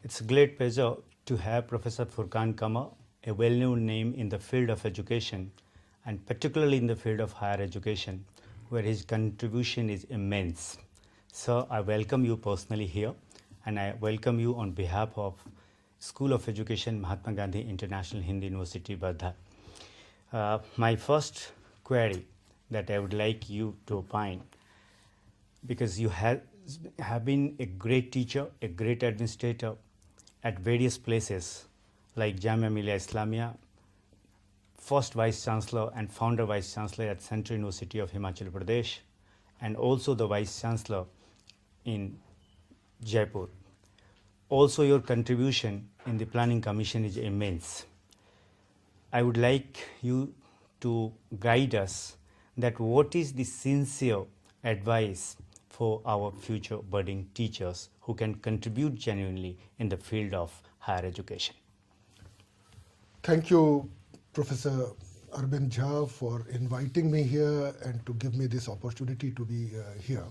It's a great pleasure to have Professor Furqan Qamar, a well-known name in the field of education, and particularly in the field of higher education, where his contribution is immense. Sir, I welcome you personally here, and I welcome you on behalf of School of Education, Mahatma Gandhi International Hindi University, Wardha. My first query that I would like you to opine, because you have been a great teacher, a great administrator at various places like Jamia Millia Islamia, first Vice Chancellor and founder Vice Chancellor at Central University of Himachal Pradesh, and also the Vice Chancellor in Jaipur. Also, your contribution in the Planning Commission is immense. I would like you to guide us that what is the sincere advice for our future budding teachers who can contribute genuinely in the field of higher education. Thank you, Professor Arbind Jha, for inviting me here and to give me this opportunity to be here.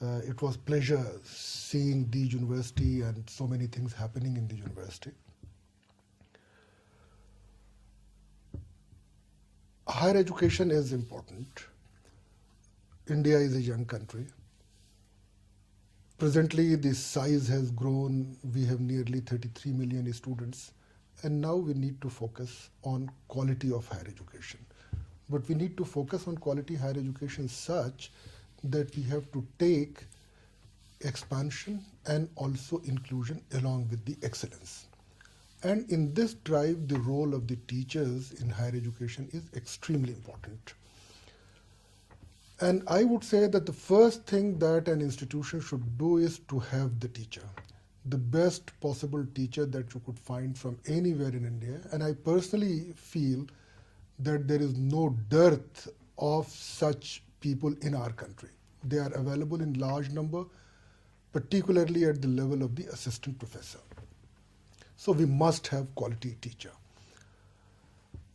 It was pleasure seeing the university and so many things happening in the university. Higher education is important. India is a young country. Presently, the size has grown. We have nearly 33 million students. And now we need to focus on quality of higher education. But we need to focus on quality higher education such that we have to take expansion and also inclusion along with the excellence. And in this drive, the role of the teachers in higher education is extremely important. And I would say that the first thing that an institution should do is to have the teacher, the best possible teacher that you could find from anywhere in India. And I personally feel that there is no dearth of such people in our country. They are available in large number, particularly at the level of the assistant professor. So we must have quality teacher.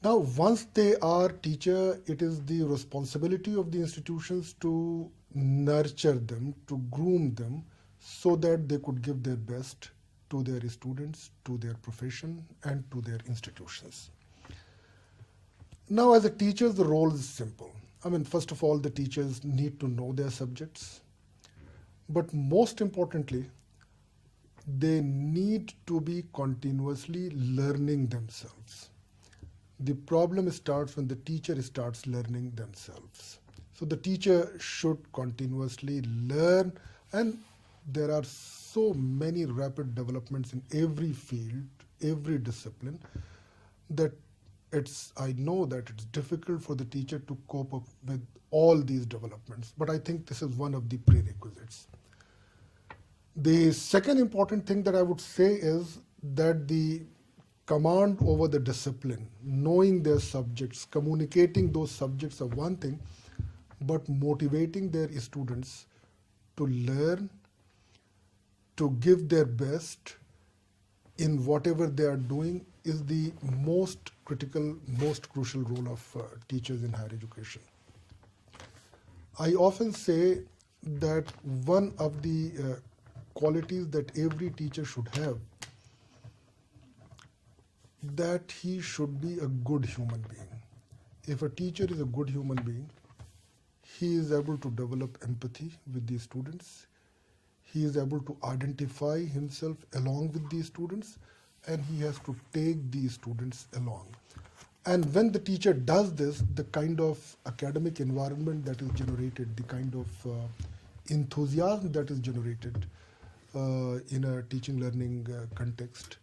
Now, once they are teacher, it is the responsibility of the institutions to nurture them, to groom them, so that they could give their best to their students, to their profession, and to their institutions. Now, as a teacher, the role is simple. First of all, the teachers need to know their subjects. But most importantly, they need to be continuously learning themselves. The problem starts when the teacher starts learning themselves. So the teacher should continuously learn, and there are so many rapid developments in every field, every discipline, that I know that it's difficult for the teacher to cope up with all these developments, but I think this is one of the prerequisites. The second important thing that I would say is that the command over the discipline, knowing their subjects, communicating those subjects are one thing, but motivating their students to learn, to give their best in whatever they are doing is the most critical, most crucial role of teachers in higher education. I often say that one of the qualities that every teacher should have, that he should be a good human being. If a teacher is a good human being, he is able to develop empathy with the students. He is able to identify himself along with the students, and he has to take the students along. And when the teacher does this, the kind of academic environment that is generated, the kind of enthusiasm that is generated in a teaching learning context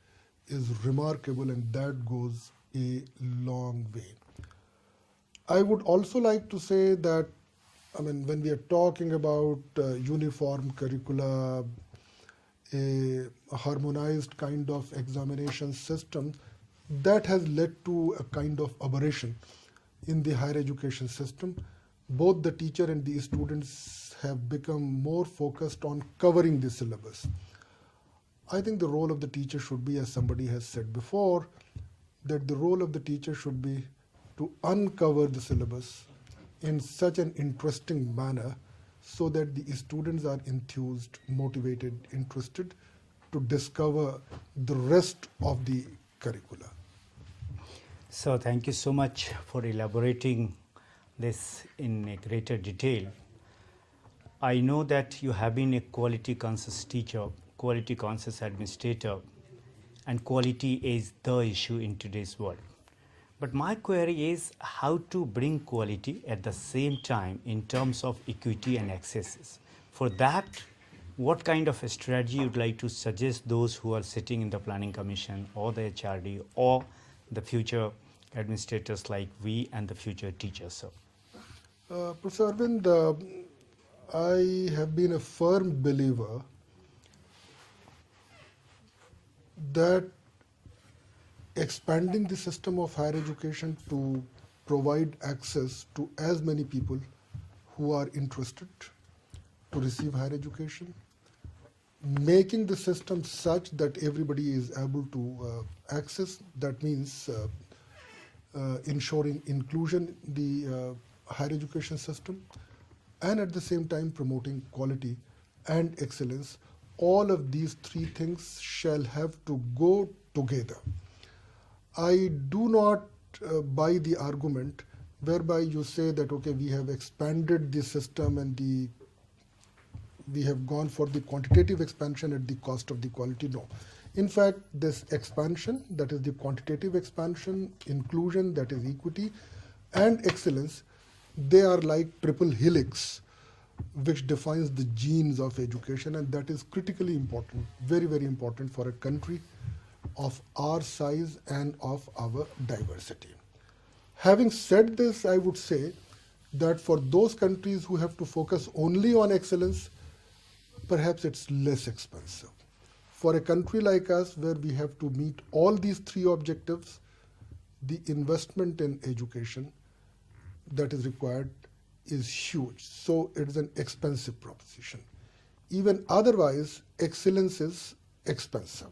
is remarkable, and that goes a long way. I would also like to say that, when we are talking about uniform curricula, a harmonized kind of examination system, that has led to a kind of aberration in the higher education system. Both the teacher and the students have become more focused on covering the syllabus. I think the role of the teacher should be, as somebody has said before, that the role of the teacher should be to uncover the syllabus in such an interesting manner so that the students are enthused, motivated, interested to discover the rest of the curricula. So thank you so much for elaborating this in a greater detail. I know that you have been a quality conscious teacher, quality conscious administrator, and quality is the issue in today's world. But my query is how to bring quality at the same time in terms of equity and accesses. For that, what kind of a strategy you'd like to suggest those who are sitting in the planning commission or the HRD or the future administrators like we and the future teachers, sir? Professor Arbind, I have been a firm believer that expanding the system of higher education to provide access to as many people who are interested to receive higher education, making the system such that everybody is able to access, that means ensuring inclusion in the higher education system, and at the same time promoting quality and excellence. All of these three things shall have to go together. I do not buy the argument whereby you say that, okay, we have expanded the system and we have gone for the quantitative expansion at the cost of the quality. No. In fact, this expansion, that is the quantitative expansion, inclusion, that is equity, and excellence, they are like triple helix, which defines the genes of education, and that is critically important, very, very important for a country of our size and of our diversity. Having said this, I would say that for those countries who have to focus only on excellence, perhaps it's less expensive. For a country like us, where we have to meet all these three objectives, the investment in education that is required is huge. So it is an expensive proposition. Even otherwise, excellence is expensive.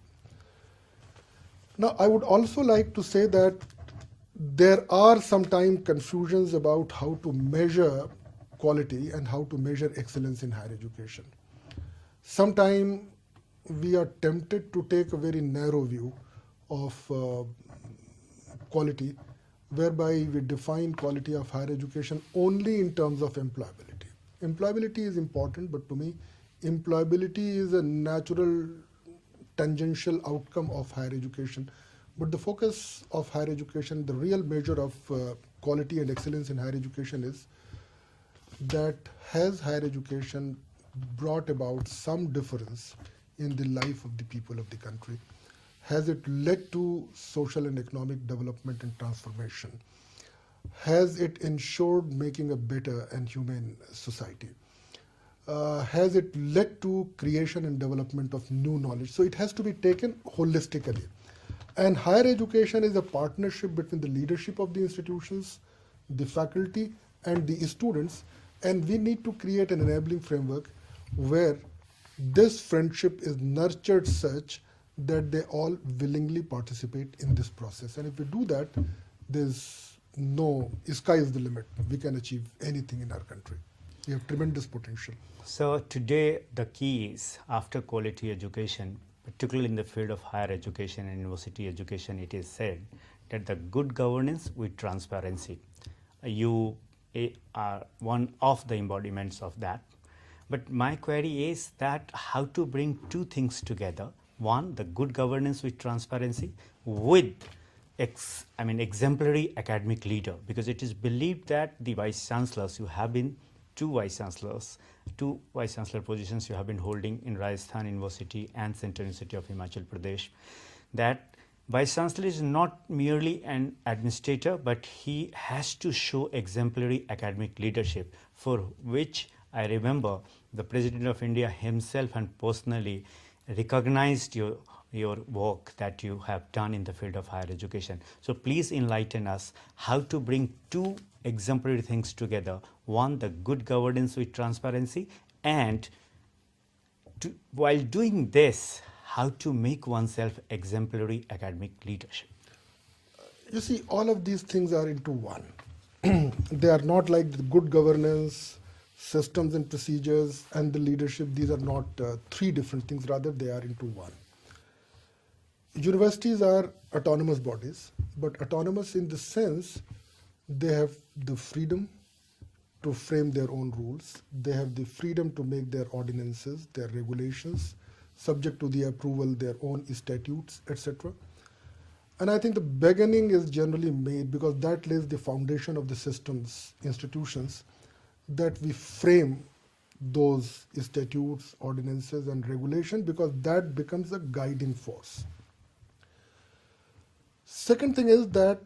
Now, I would also like to say that there are sometimes confusions about how to measure quality and how to measure excellence in higher education. Sometimes we are tempted to take a very narrow view of quality, whereby we define quality of higher education only in terms of employability. Employability is important, but to me, employability is a natural tangential outcome of higher education. But the focus of higher education, the real measure of quality and excellence in higher education is that has higher education brought about some difference in the life of the people of the country? Has it led to social and economic development and transformation? Has it ensured making a better and humane society? Has it led to creation and development of new knowledge? So it has to be taken holistically. And higher education is a partnership between the leadership of the institutions, the faculty, and the students. And we need to create an enabling framework where this friendship is nurtured such that they all willingly participate in this process. And if we do that, there's no, sky is the limit. We can achieve anything in our country. We have tremendous potential. So today the key is, after quality education, particularly in the field of higher education and university education, it is said that the good governance with transparency. You are one of the embodiments of that. But my query is that how to bring two things together. One, the good governance with transparency with exemplary academic leader, because it is believed that the vice chancellors, you have been two vice chancellor positions you have been holding in Rajasthan University and Central University of Himachal Pradesh, that vice chancellor is not merely an administrator, but he has to show exemplary academic leadership, for which I remember the President of India himself and personally recognized your work that you have done in the field of higher education. So please enlighten us how to bring two exemplary things together. One, the good governance with transparency, and while doing this, how to make oneself exemplary academic leadership. You see, all of these things are into one. They are not like the good governance, systems and procedures, and the leadership. These are not three different things, rather they are into one. Universities are autonomous bodies, but autonomous in the sense they have the freedom to frame their own rules. They have the freedom to make their ordinances, their regulations, subject to the approval, their own statutes, etc. And I think the beginning is generally made because that lays the foundation of the systems, institutions, that we frame those statutes, ordinances, and regulation because that becomes a guiding force. Second thing is that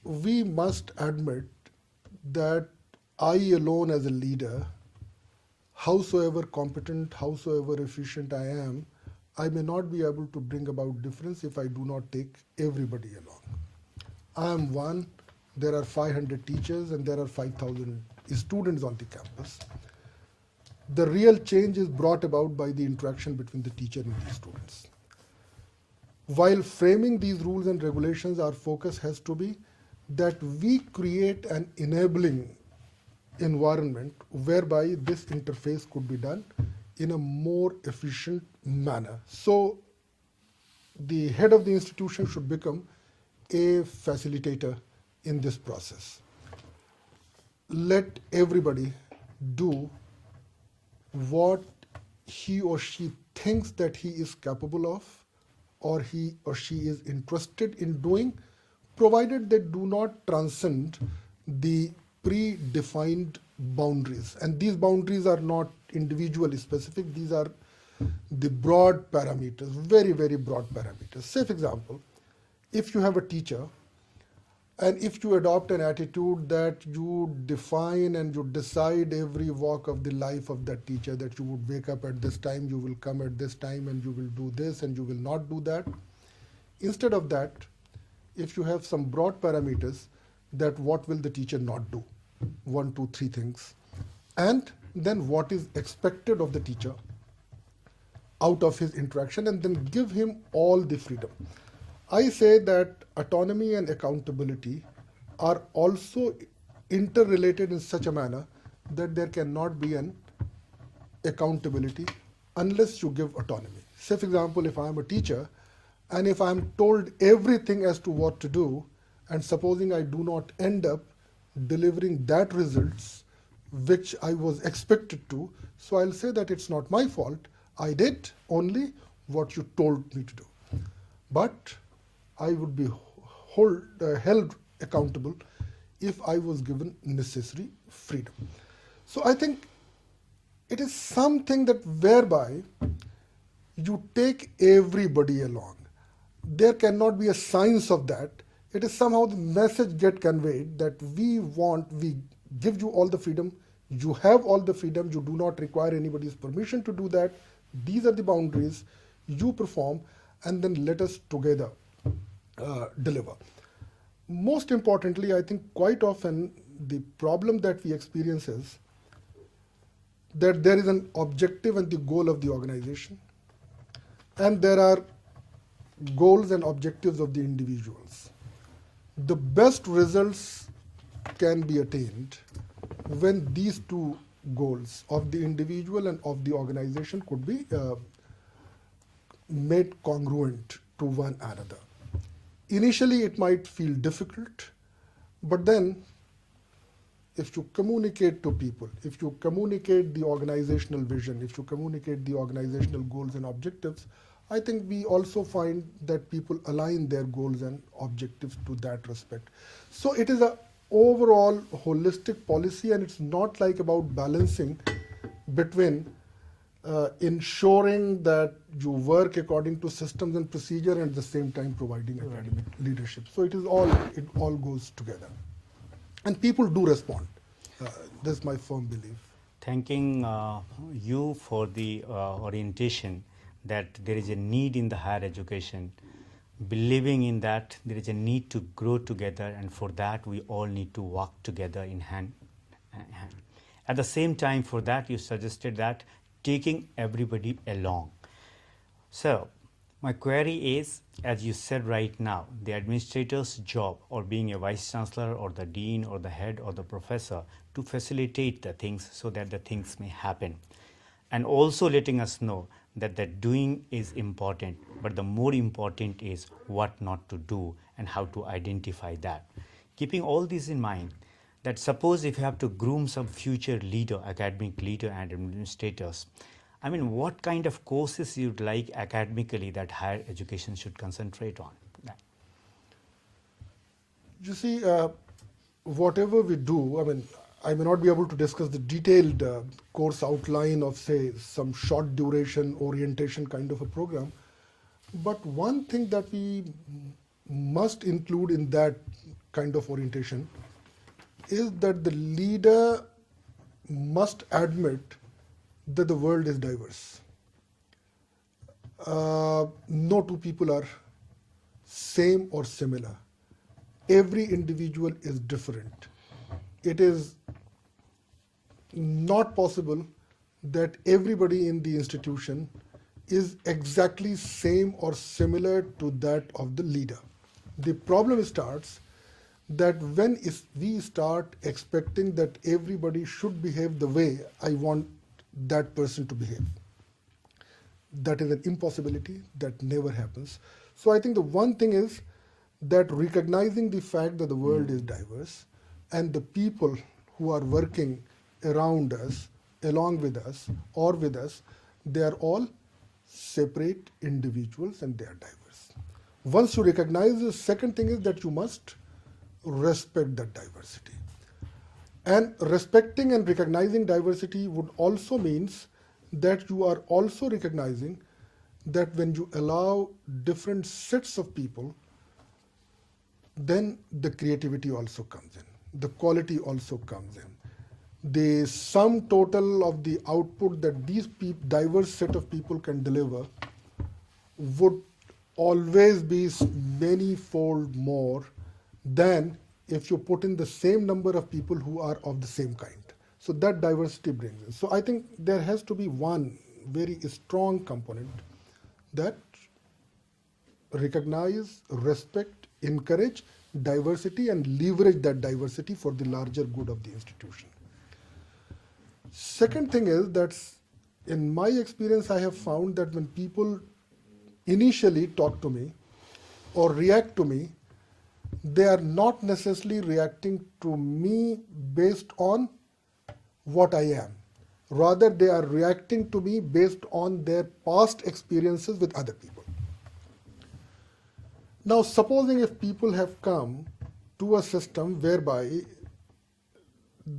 we must admit that I alone as a leader, howsoever competent, howsoever efficient I am, I may not be able to bring about difference if I do not take everybody along. I am one, there are 500 teachers and there are 5,000 students on the campus. The real change is brought about by the interaction between the teacher and the students. While framing these rules and regulations, our focus has to be that we create an enabling environment whereby this interface could be done in a more efficient manner. So the head of the institution should become a facilitator in this process. Let everybody do what he or she thinks that he is capable of or he or she is interested in doing, provided they do not transcend the predefined boundaries. And these boundaries are not individually specific, these are the broad parameters, very, very broad parameters. Say, for example, if you have a teacher and if you adopt an attitude that you define and you decide every walk of the life of that teacher, that you would wake up at this time, you will come at this time, and you will do this and you will not do that. Instead of that, if you have some broad parameters, that what will the teacher not do? 1, 2, 3 things. And then what is expected of the teacher out of his interaction, and then give him all the freedom. I say that autonomy and accountability are also interrelated in such a manner that there cannot be an accountability unless you give autonomy. Say, for example, if I am a teacher and if I am told everything as to what to do, and supposing I do not end up delivering that results which I was expected to, so I'll say that it's not my fault. I did only what you told me to do. But I would be held accountable if I was given necessary freedom. So I think it is something that whereby you take everybody along. There cannot be a science of that. It is somehow the message get conveyed that we give you all the freedom, you have all the freedom, you do not require anybody's permission to do that. These are the boundaries, you perform, and then let us together deliver. Most importantly, I think quite often the problem that we experience is that there is an objective and the goal of the organization, and there are goals and objectives of the individuals. The best results can be attained when these two goals of the individual and of the organization could be made congruent to one another. Initially, it might feel difficult, but then if you communicate to people, if you communicate the organizational vision, if you communicate the organizational goals and objectives, I think we also find that people align their goals and objectives to that respect. So it is an overall holistic policy, and it's not like about balancing between ensuring that you work according to systems and procedure and at the same time providing academic leadership. So it all goes together. And people do respond. That's my firm belief. Thanking you for the orientation that there is a need in the higher education, believing in that there is a need to grow together, and for that we all need to work together in hand. At the same time, for that you suggested that taking everybody along. So my query is, as you said right now, the administrator's job, or being a vice chancellor or the dean or the head or the professor, to facilitate the things so that the things may happen, and also letting us know that the doing is important, but the more important is what not to do and how to identify that. Keeping all this in mind, that suppose if you have to groom some future leader, academic leader and administrators, I mean, what kind of courses you'd like academically that higher education should concentrate on? You see, whatever we do, I mean, I may not be able to discuss the detailed course outline of, say, some short duration orientation kind of a program, but one thing that we must include in that kind of orientation is that the leader must admit that the world is diverse. No two people are same or similar. Every individual is different. It is not possible that everybody in the institution is exactly same or similar to that of the leader. The problem starts that when we start expecting that everybody should behave the way I want that person to behave. That is an impossibility that never happens. So I think the one thing is that recognizing the fact that the world is diverse and the people who are working around us, along with us, or with us, they are all separate individuals and they are diverse. Once you recognize, the second thing is that you must respect that diversity. And respecting and recognizing diversity would also means that you are also recognizing that when you allow different sets of people, then the creativity also comes in, the quality also comes in. The sum total of the output that these diverse set of people can deliver would always be many-fold more than if you put in the same number of people who are of the same kind. So that diversity brings in. So I think there has to be one very strong component that recognize, respect, encourage diversity and leverage that diversity for the larger good of the institution. Second thing is that in my experience I have found that when people initially talk to me or react to me, they are not necessarily reacting to me based on what I am. Rather, they are reacting to me based on their past experiences with other people. Now, supposing if people have come to a system whereby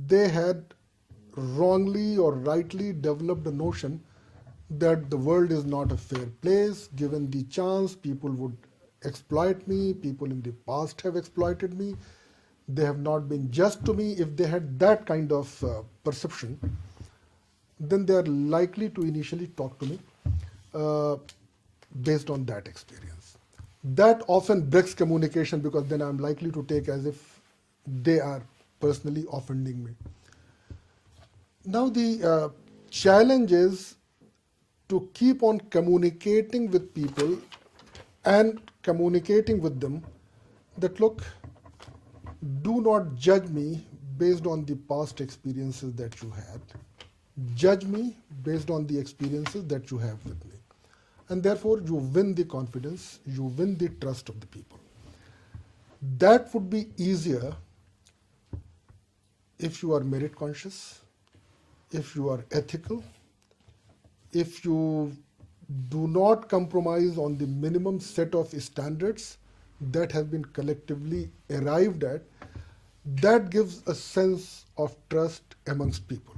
they had wrongly or rightly developed a notion that the world is not a fair place, given the chance people would exploit me, people in the past have exploited me, they have not been just to me. If they had that kind of perception, then they are likely to initially talk to me based on that experience. That often breaks communication because then I'm likely to take as if they are personally offending me. Now the challenge is to keep on communicating with people and communicating with them that, look, do not judge me based on the past experiences that you had. Judge me based on the experiences that you have with me. And therefore, you win the confidence, you win the trust of the people. That would be easier if you are merit conscious, if you are ethical, if you do not compromise on the minimum set of standards that have been collectively arrived at. That gives a sense of trust amongst people.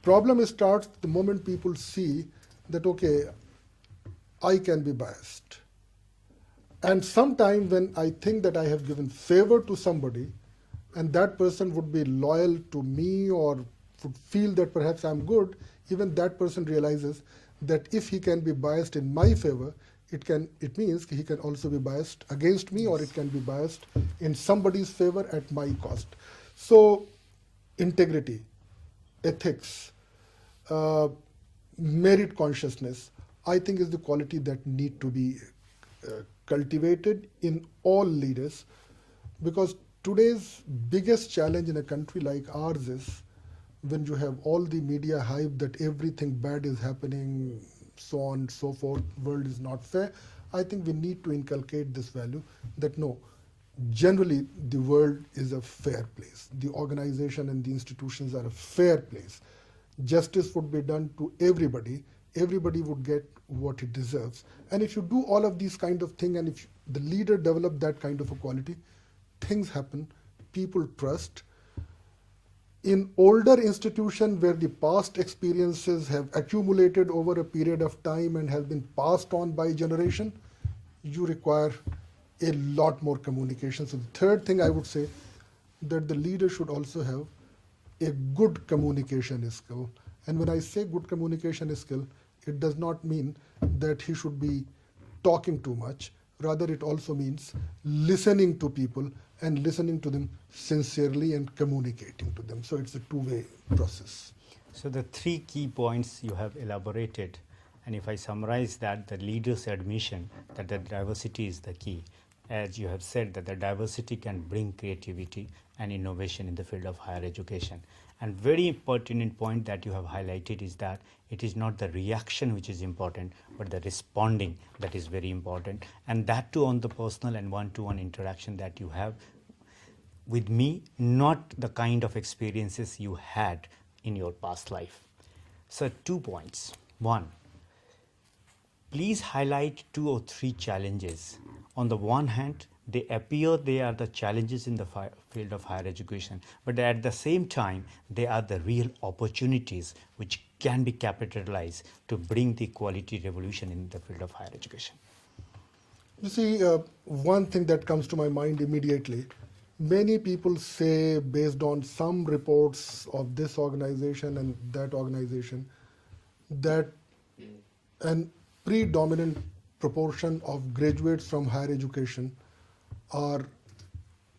Problem starts the moment people see that, okay, I can be biased. And sometime when I think that I have given favor to somebody and that person would be loyal to me or would feel that perhaps I'm good, even that person realizes that if he can be biased in my favor, it means he can also be biased against me, or it can be biased in somebody's favor at my cost. So integrity, ethics, merit consciousness, I think is the quality that need to be cultivated in all leaders, because today's biggest challenge in a country like ours is when you have all the media hype that everything bad is happening, so on and so forth, world is not fair. I think we need to inculcate this value that no, generally the world is a fair place. The organization and the institutions are a fair place. Justice would be done to everybody. Everybody would get what it deserves. And if you do all of these kind of things, and if the leader develop that kind of a quality, things happen, people trust. In older institutions where the past experiences have accumulated over a period of time and have been passed on by generation, you require a lot more communication. So the third thing I would say, that the leader should also have a good communication skill. And when I say good communication skill, it does not mean that he should be talking too much. Rather, it also means listening to people and listening to them sincerely and communicating to them. So it's a two-way process. So the three key points you have elaborated, and if I summarize that, the leader's admission that the diversity is the key. As you have said, that the diversity can bring creativity and innovation in the field of higher education. And very pertinent point that you have highlighted is that it is not the reaction which is important, but the responding that is very important. And that too on the personal and one-to-one interaction that you have with me, not the kind of experiences you had in your past life. So 2 points. One, please highlight 2 or 3 challenges. On the one hand, they appear they are the challenges in the field of higher education, but at the same time, they are the real opportunities which can be capitalized to bring the quality revolution in the field of higher education. You see, one thing that comes to my mind immediately, many people say, based on some reports of this organization and that organization, that an predominant proportion of graduates from higher education are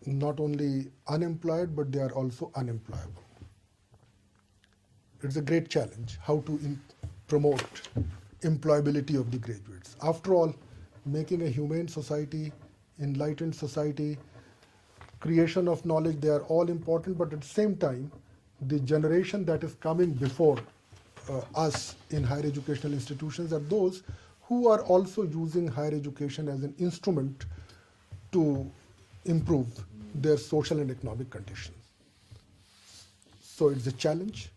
not only unemployed, but they are also unemployable. It's a great challenge how to promote employability of the graduates. After all, making a humane society, enlightened society, creation of knowledge, they are all important, but at the same time, the generation that is coming before us in higher educational institutions are those who are also using higher education as an instrument to improve their social and economic conditions. So it's a challenge.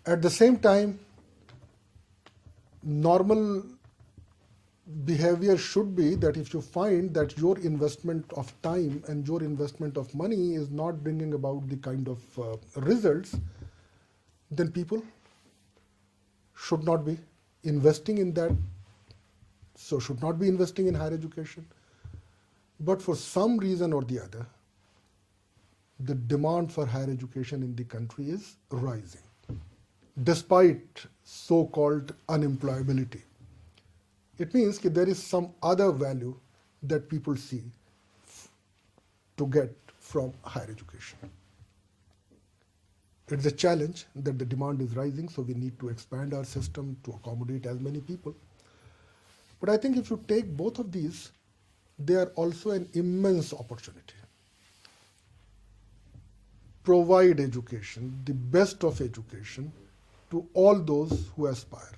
At the same time, normal behavior should be that if you find that your investment of time and your investment of money is not bringing about the kind of results, then people should not be investing in that, so should not be investing in higher education. But for some reason or the other, the demand for higher education in the country is rising, despite so-called unemployability. It means that there is some other value that people see to get from higher education. It's a challenge that the demand is rising, so we need to expand our system to accommodate as many people. But I think if you take both of these, they are also an immense opportunity. Provide education, the best of education, to all those who aspire.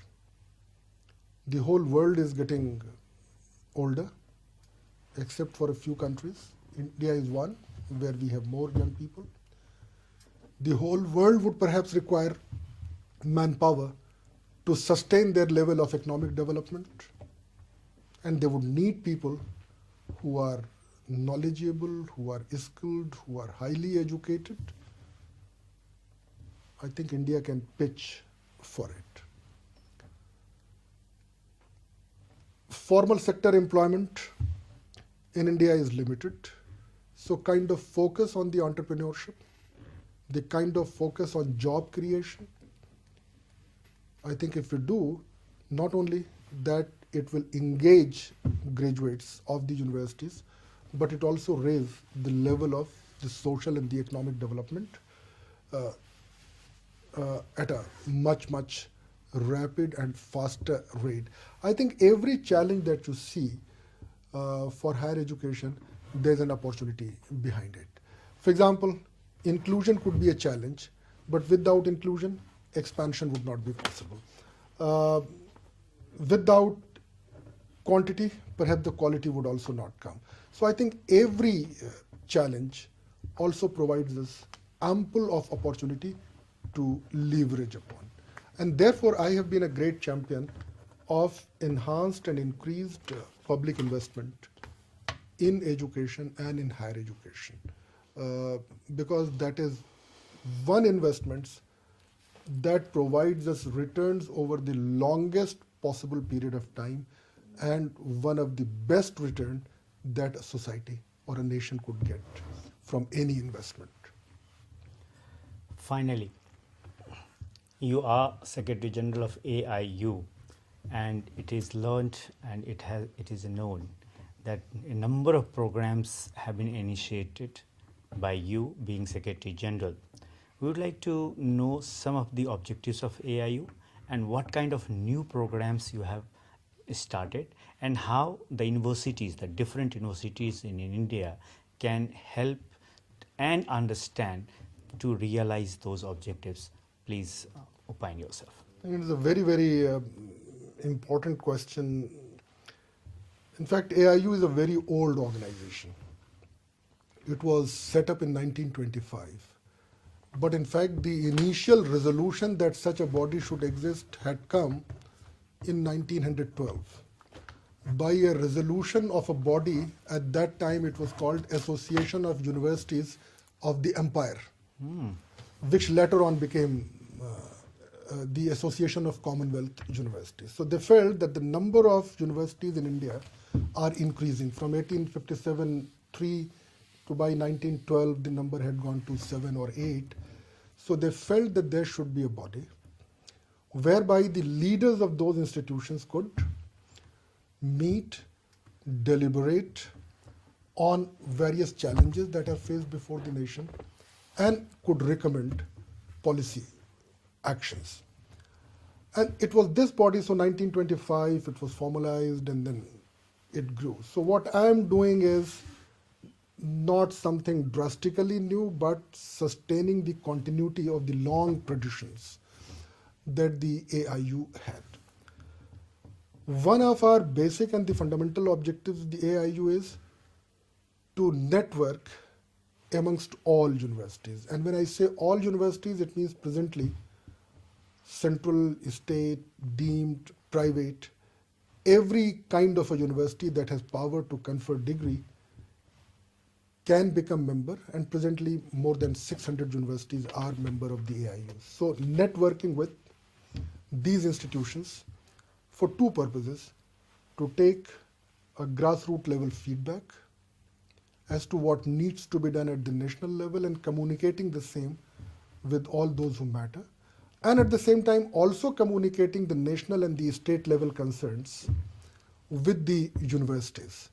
The whole world is getting older, except for a few countries. India is one where we have more young people. The whole world would perhaps require manpower to sustain their level of economic development, and they would need people who are knowledgeable, who are skilled, who are highly educated. I think India can pitch for it. Formal sector employment in India is limited, so kind of focus on the entrepreneurship, the kind of focus on job creation. I think if we do, not only that it will engage graduates of the universities, but it also raise the level of the social and the economic development at a much, much rapid and faster rate. I think every challenge that you see for higher education, there's an opportunity behind it. For example, inclusion could be a challenge, but without inclusion, expansion would not be possible. without quantity, perhaps the quality would also not come. So I think every challenge also provides us ample of opportunity to leverage upon. And therefore, I have been a great champion of enhanced and increased public investment in education and in higher education, because that is one investment that provides us returns over the longest possible period of time, and one of the best return that a society or a nation could get from any investment. Finally, you are Secretary General of AIU, and it is learned and it is known that a number of programs have been initiated by you being Secretary General. We would like to know some of the objectives of AIU and what kind of new programs you have started, and how the universities, the different universities in India, can help and understand to realize those objectives. Please opine yourself. I think it is a very, very important question. In fact, AIU is a very old organization. It was set up in 1925. But in fact, the initial resolution that such a body should exist had come in 1912 by a resolution of a body. At that time, it was called Association of Universities of the Empire, which later on became the Association of Commonwealth Universities. So they felt that the number of universities in India are increasing. From 1857, 3 to by 1912, the number had gone to 7 or 8. So they felt that there should be a body whereby the leaders of those institutions could meet, deliberate on various challenges that are faced before the nation, and could recommend policy actions. And it was this body, so 1925, it was formalized and then it grew. So what I am doing is not something drastically new, but sustaining the continuity of the long traditions that the AIU had. One of our basic and the fundamental objectives of the AIU is to network amongst all universities. And when I say all universities, it means presently central, state, deemed, private, every kind of a university that has power to confer degree can become member, and presently more than 600 universities are member of the AIU. So networking with these institutions for two purposes: to take a grassroots level feedback as to what needs to be done at the national level and communicating the same with all those who matter, and at the same time also communicating the national and the state level concerns with the universities.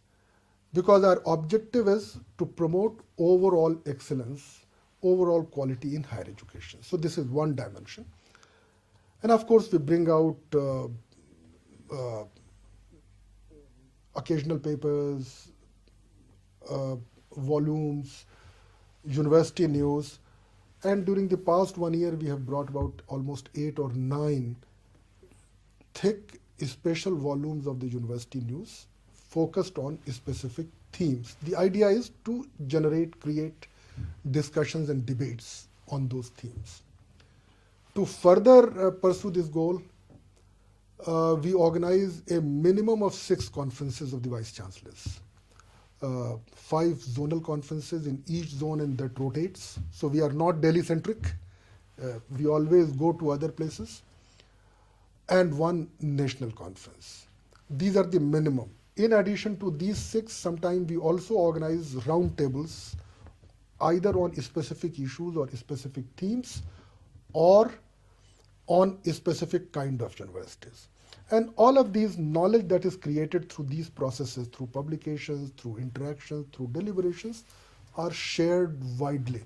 Because our objective is to promote overall excellence, overall quality in higher education. So this is one dimension. And of course, we bring out occasional papers, volumes, university news. And during the past 1 year, we have brought about almost 8 or 9 thick special volumes of the university news focused on specific themes. The idea is to generate, create discussions and debates on those themes. To further pursue this goal, we organize a minimum of 6 conferences of the Vice Chancellors. 5 zonal conferences in each zone, and that rotates. So we are not Delhi-centric. We always go to other places. And 1 national conference. These are the minimum. In addition to these 6, sometimes we also organize roundtables, either on specific issues or specific themes, or on a specific kind of universities. And all of these knowledge that is created through these processes, through publications, through interactions, through deliberations, are shared widely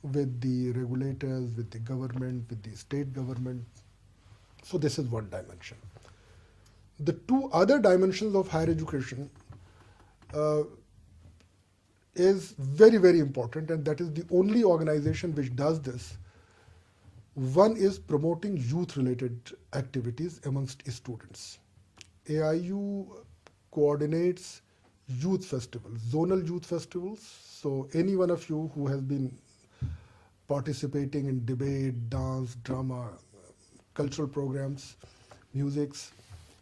with the regulators, with the government, with the state government. So this is one dimension. The 2 other dimensions of higher education is very, very important, and that is the only organization which does this. One is promoting youth-related activities amongst students. AIU coordinates youth festivals, zonal youth festivals. So any one of you who has been participating in debate, dance, drama, cultural programs, musics.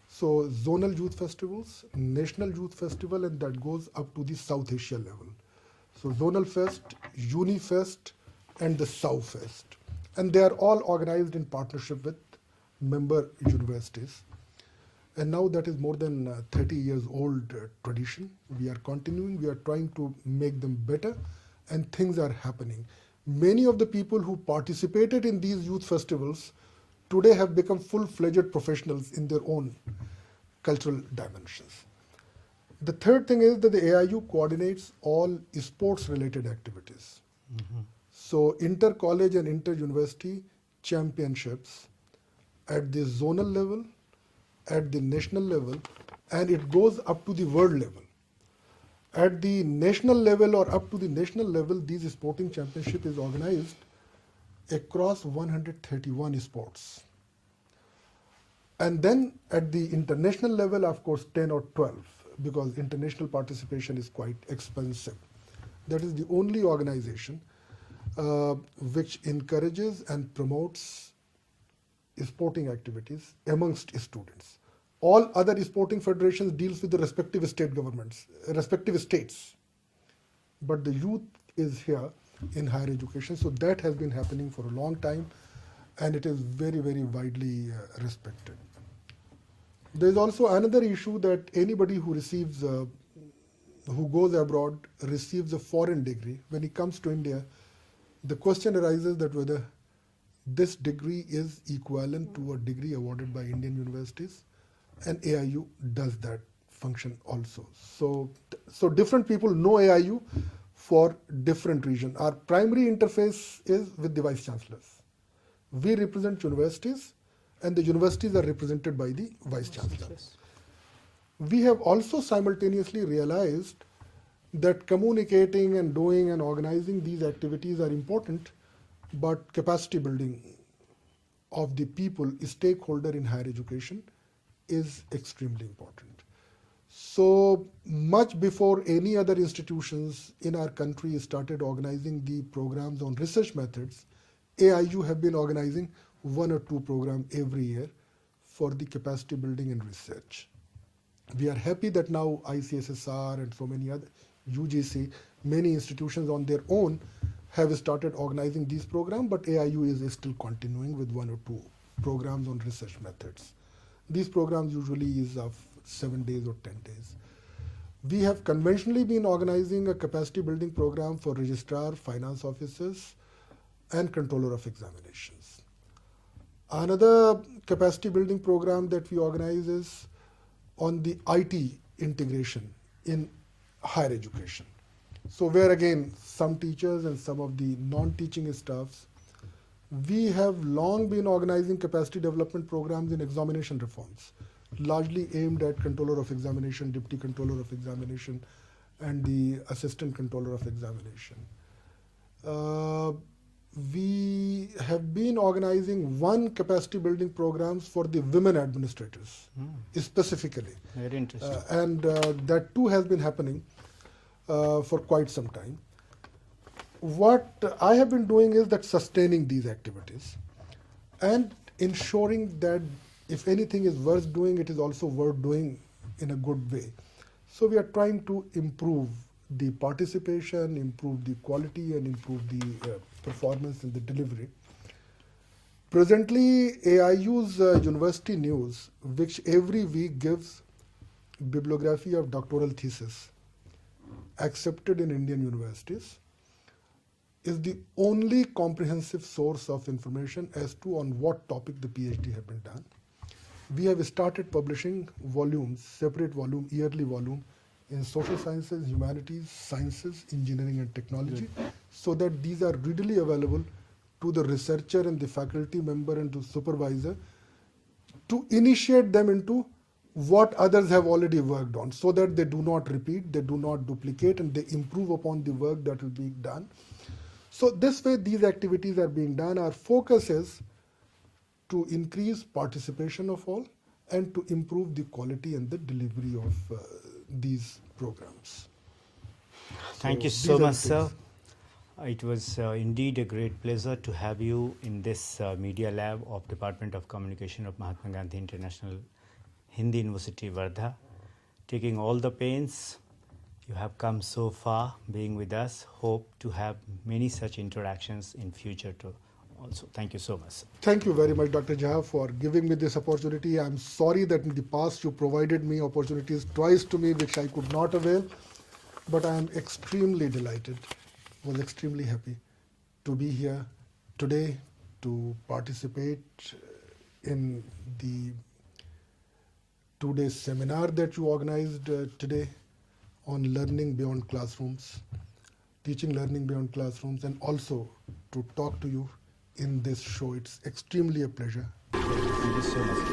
So zonal youth festivals, national youth festival, and that goes up to the South Asia level. So Zonal Fest, Unifest, and the South Fest. And they are all organized in partnership with member universities. And now that is more than 30 years old tradition. We are continuing, we are trying to make them better, and things are happening. Many of the people who participated in these youth festivals today have become full-fledged professionals in their own cultural dimensions. The third thing is that the AIU coordinates all sports-related activities. So inter-college and inter-university championships at the zonal level, at the national level, and it goes up to the world level. At the national level or up to the national level, these sporting championship is organized across 131 sports. And then at the international level, of course, 10 or 12, because international participation is quite expensive. That is the only organization which encourages and promotes sporting activities amongst students. All other sporting federations deals with the respective state governments, respective states. But the youth is here in higher education, so that has been happening for a long time, and it is very, very widely respected. There is also another issue that anybody who receives, who goes abroad, receives a foreign degree. When he comes to India, the question arises that whether this degree is equivalent to a degree awarded by Indian universities, and AIU does that function also. So different people know AIU for different reasons. Our primary interface is with the vice chancellors. We represent universities, and the universities are represented by the vice chancellors. We have also simultaneously realized that communicating and doing and organizing these activities are important, but capacity building of the people, stakeholder in higher education, is extremely important. So much before any other institutions in our country started organizing the programs on research methods, AIU have been organizing 1 or 2 programs every year for the capacity building and research. We are happy that now ICSSR and so many other, UGC, many institutions on their own have started organizing these programs, but AIU is still continuing with 1 or 2 programs on research methods. These programs usually is of 7 days or 10 days. We have conventionally been organizing a capacity building program for registrar, finance officers, and controller of examinations. Another capacity building program that we organize is on the IT integration in higher education. So where again, some teachers and some of the non-teaching staffs, we have long been organizing capacity development programs in examination reforms, largely aimed at controller of examination, deputy controller of examination, and the assistant controller of examination. We have been organizing 1 capacity building programs for the women administrators, specifically. Very interesting. And that too has been happening for quite some time. What I have been doing is that sustaining these activities and ensuring that if anything is worth doing, it is also worth doing in a good way. So we are trying to improve the participation, improve the quality, and improve the performance in the delivery. Presently, AIU's University News, which every week gives bibliography of doctoral thesis accepted in Indian universities, is the only comprehensive source of information as to on what topic the PhD have been done. We have started publishing volumes, separate volume, yearly volume, in social sciences, humanities, sciences, engineering and technology, so that these are readily available to the researcher and the faculty member and the supervisor to initiate them into what others have already worked on, so that they do not repeat, they do not duplicate, and they improve upon the work that will be done. So this way these activities are being done. Our focus is to increase participation of all and to improve the quality and the delivery of these programs. Thank you these so are the much, sir. things. It was indeed a great pleasure to have you in this media lab of Department of Communication of Mahatma Gandhi International Hindi University, Wardha. Taking all the pains, you have come so far being with us. Hope to have many such interactions in future too. Also, thank you so much, sir. Thank you very much, Dr. Jha, for giving me this opportunity. I'm sorry that in the past you provided me opportunities twice to me which I could not avail, but I am extremely delighted, was extremely happy to be here today to participate in the 2-day seminar that you organized today on learning beyond classrooms, teaching learning beyond classrooms, and also to talk to you in this show. It's extremely a pleasure. Thank you so much.